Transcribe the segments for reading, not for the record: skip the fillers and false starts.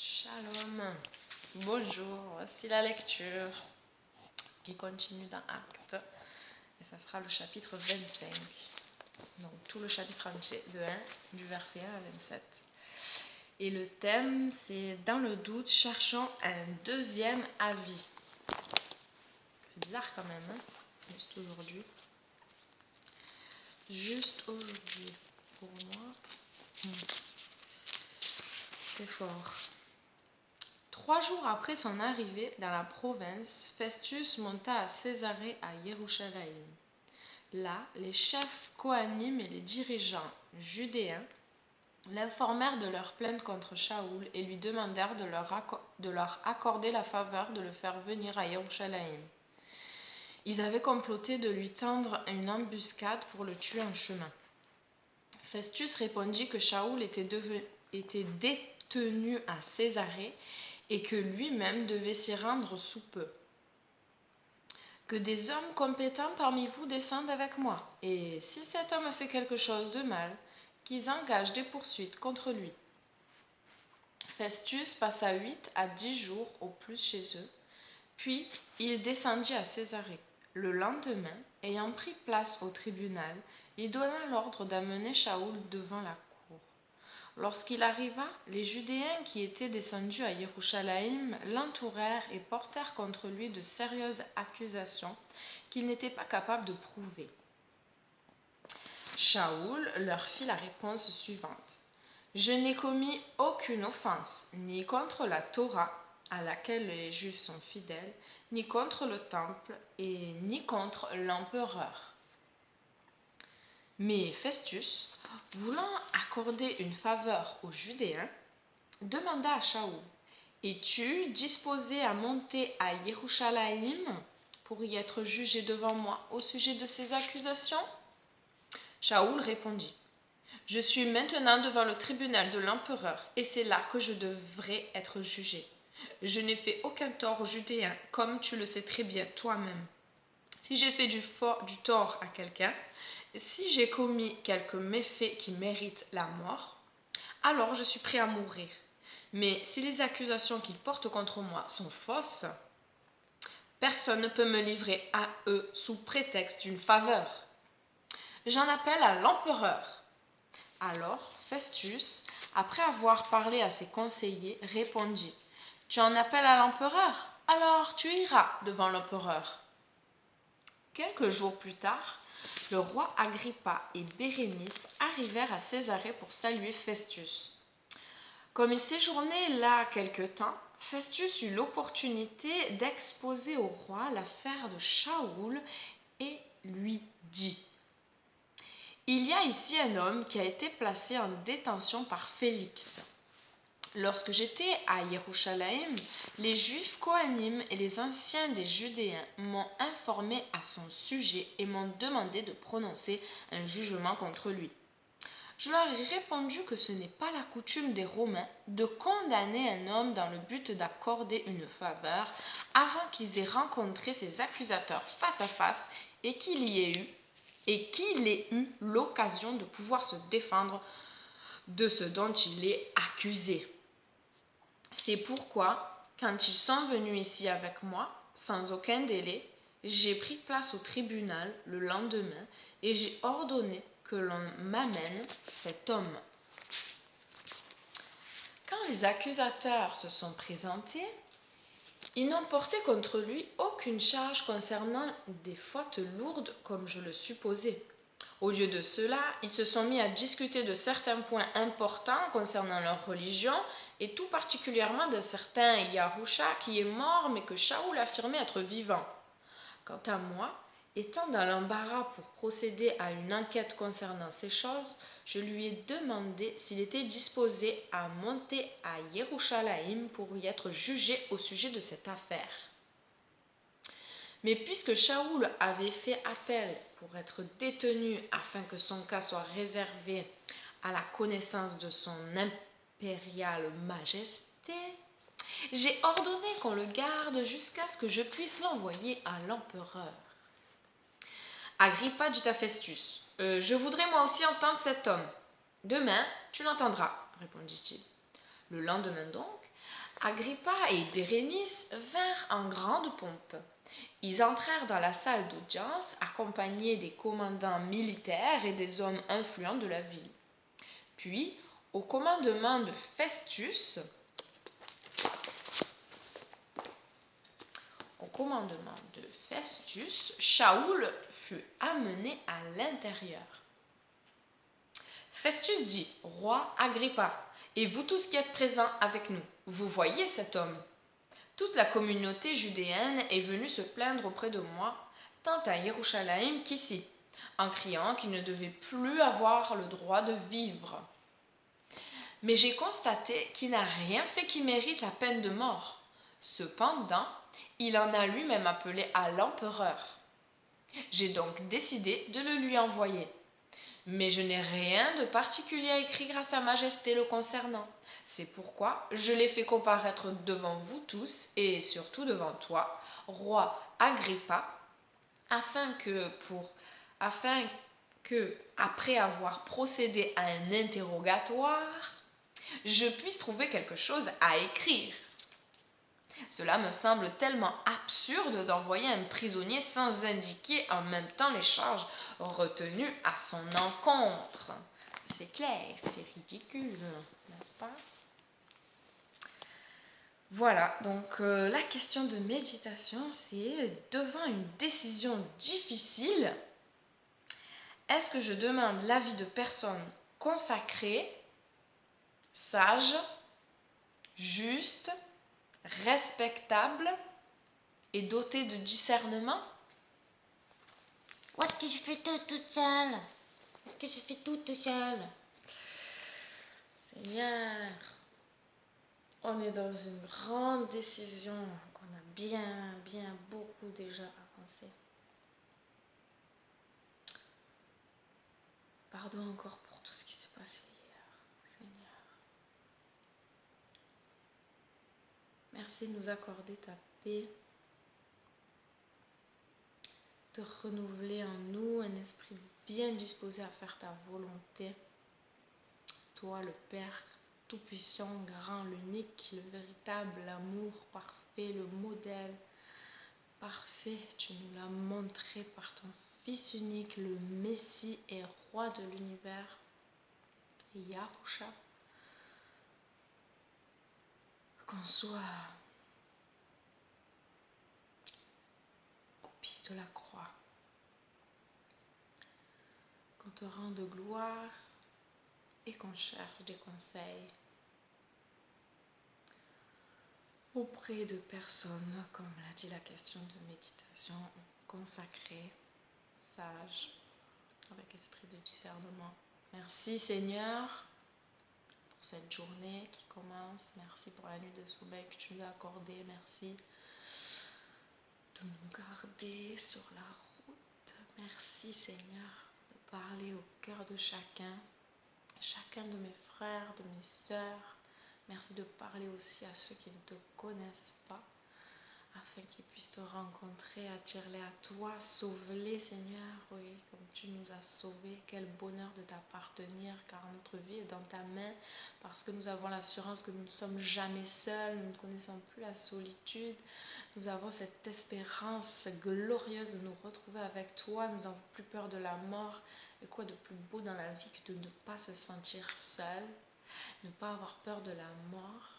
Shalom, bonjour, voici la lecture qui continue dans Actes et ça sera le chapitre 25, donc tout le chapitre entier de 1, du verset 1 à 27. Et le thème c'est dans le doute, cherchons un deuxième avis. C'est bizarre quand même, hein? Juste aujourd'hui, pour moi, c'est fort. 3 jours après son arrivée dans la province, Festus monta à Césarée à Yerushalayim. Là, les chefs Kohanim et les dirigeants judéens l'informèrent de leur plainte contre Shaoul et lui demandèrent de leur accorder la faveur de le faire venir à Yerushalayim. Ils avaient comploté de lui tendre une embuscade pour le tuer en chemin. Festus répondit que Shaoul était détenu à Césarée et que lui-même devait s'y rendre sous peu. Que des hommes compétents parmi vous descendent avec moi, et si cet homme fait quelque chose de mal, qu'ils engagent des poursuites contre lui. Festus passa 8 à 10 jours au plus chez eux, puis il descendit à Césarée. Le lendemain, ayant pris place au tribunal, il donna l'ordre d'amener Shaoul devant la cour. Lorsqu'il arriva, les Judéens qui étaient descendus à Yerushalayim l'entourèrent et portèrent contre lui de sérieuses accusations qu'il n'était pas capable de prouver. Shaoul leur fit la réponse suivante. « Je n'ai commis aucune offense, ni contre la Torah, à laquelle les Juifs sont fidèles, ni contre le temple, et ni contre l'empereur. » Mais Festus, voulant accorder une faveur aux Judéens, demanda à Shaoul, « Es-tu disposé à monter à Yerushalayim pour y être jugé devant moi au sujet de ces accusations ?» Shaoul répondit, « Je suis maintenant devant le tribunal de l'empereur, et c'est là que je devrais être jugé. Je n'ai fait aucun tort aux Judéens, comme tu le sais très bien toi-même. Si j'ai fait du tort à quelqu'un, si j'ai commis quelque méfait qui mérite la mort, alors je suis prêt à mourir. Mais si les accusations qu'ils portent contre moi sont fausses, personne ne peut me livrer à eux sous prétexte d'une faveur. J'en appelle à l'empereur. » Alors Festus, après avoir parlé à ses conseillers, répondit, « Tu en appelles à l'empereur? Alors tu iras devant l'empereur. » Quelques jours plus tard, le roi Agrippa et Bérénice arrivèrent à Césarée pour saluer Festus. Comme il séjournait là quelque temps, Festus eut l'opportunité d'exposer au roi l'affaire de Shaoul et lui dit « Il y a ici un homme qui a été placé en détention par Félix. Lorsque j'étais à Yerushalayim, les Juifs Kohanim et les anciens des Judéens m'ont informé à son sujet et m'ont demandé de prononcer un jugement contre lui. Je leur ai répondu que ce n'est pas la coutume des Romains de condamner un homme dans le but d'accorder une faveur avant qu'ils aient rencontré ses accusateurs face à face et qu'il ait eu l'occasion de pouvoir se défendre de ce dont il est accusé. C'est pourquoi, quand ils sont venus ici avec moi, sans aucun délai, j'ai pris place au tribunal le lendemain et j'ai ordonné que l'on m'amène cet homme. Quand les accusateurs se sont présentés, ils n'ont porté contre lui aucune charge concernant des fautes lourdes comme je le supposais. Au lieu de cela, ils se sont mis à discuter de certains points importants concernant leur religion et tout particulièrement d'un certain Yahusha qui est mort mais que Shaoul affirmait être vivant. Quant à moi, étant dans l'embarras pour procéder à une enquête concernant ces choses, je lui ai demandé s'il était disposé à monter à Yerushalayim pour y être jugé au sujet de cette affaire. Mais puisque Shaoul avait fait appel pour être détenu afin que son cas soit réservé à la connaissance de son impériale majesté, j'ai ordonné qu'on le garde jusqu'à ce que je puisse l'envoyer à l'empereur. Agrippa dit à Festus, « Je voudrais moi aussi entendre cet homme. »« Demain, tu l'entendras, répondit-il. Le lendemain donc, Agrippa et Bérénice vinrent en grande pompe. Ils entrèrent dans la salle d'audience accompagnés des commandants militaires et des hommes influents de la ville. Puis, au commandement de Festus, Shaoul fut amené à l'intérieur. Festus dit, « Roi Agrippa, et vous tous qui êtes présents avec nous, vous voyez cet homme. Toute la communauté judéenne est venue se plaindre auprès de moi, tant à Jérusalem qu'ici, en criant qu'il ne devait plus avoir le droit de vivre. Mais j'ai constaté qu'il n'a rien fait qui mérite la peine de mort. Cependant, il en a lui-même appelé à l'empereur. J'ai donc décidé de le lui envoyer. Mais je n'ai rien de particulier à écrire à Sa Majesté le concernant. C'est pourquoi je l'ai fait comparaître devant vous tous et surtout devant toi, roi Agrippa, afin que, après avoir procédé à un interrogatoire, je puisse trouver quelque chose à écrire. Cela me semble tellement absurde d'envoyer un prisonnier sans indiquer en même temps les charges retenues à son encontre. C'est clair, c'est ridicule, n'est-ce pas? Voilà, donc la question de méditation, c'est devant une décision difficile, est-ce que je demande l'avis de personnes consacrées, sages, justes, respectables et dotées de discernement? Ou est-ce que je fais tout toute seule? Est-ce que je fais tout toute seule? Seigneur, on est dans une grande décision qu'on a bien beaucoup déjà avancé. Pardon encore pour tout ce qui s'est passé hier, Seigneur. Merci de nous accorder ta paix, de renouveler en nous un esprit bien disposé à faire ta volonté. Toi, le Père tout-puissant, grand, l'unique, le véritable, l'amour parfait, le modèle parfait, tu nous l'as montré par ton Fils unique, le Messie et Roi de l'univers, Yahusha. Qu'on soit au pied de la croix, qu'on te rende gloire et qu'on cherche des conseils auprès de personnes, comme l'a dit la question de méditation, consacrées, sages, avec esprit de discernement. Merci Seigneur pour cette journée qui commence. Merci pour la nuit de sommeil que tu nous as accordée. Merci de nous garder sur la route. Merci Seigneur de parler au cœur de chacun de mes frères, de mes sœurs. Merci de parler aussi à ceux qui ne te connaissent pas, afin qu'ils puissent te rencontrer, attire-les à toi, sauve-les Seigneur, oui, comme tu nous as sauvés. Quel bonheur de t'appartenir, car notre vie est dans ta main, parce que nous avons l'assurance que nous ne sommes jamais seuls, nous ne connaissons plus la solitude, nous avons cette espérance glorieuse de nous retrouver avec toi, nous n'avons plus peur de la mort. Et quoi de plus beau dans la vie que de ne pas se sentir seul, ne pas avoir peur de la mort,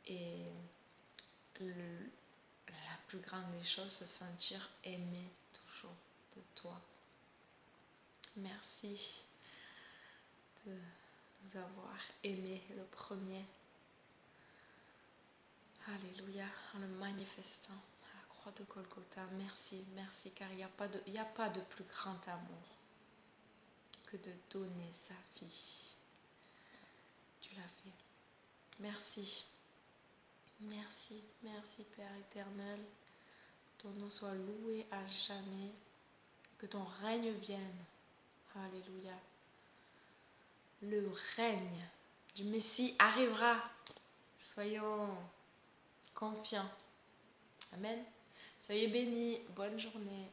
et la plus grande des choses, se sentir aimé toujours de toi. Merci de nous avoir aimés le premier. Alléluia, en le manifestant à la croix de Golgotha. Merci, merci, car il n'y a pas de plus grand amour que de donner sa vie. Tu l'as fait. Merci. Merci, merci Père éternel. Ton nom soit loué à jamais. Que ton règne vienne. Alléluia. Le règne du Messie arrivera. Soyons confiants. Amen. Soyez bénis. Bonne journée.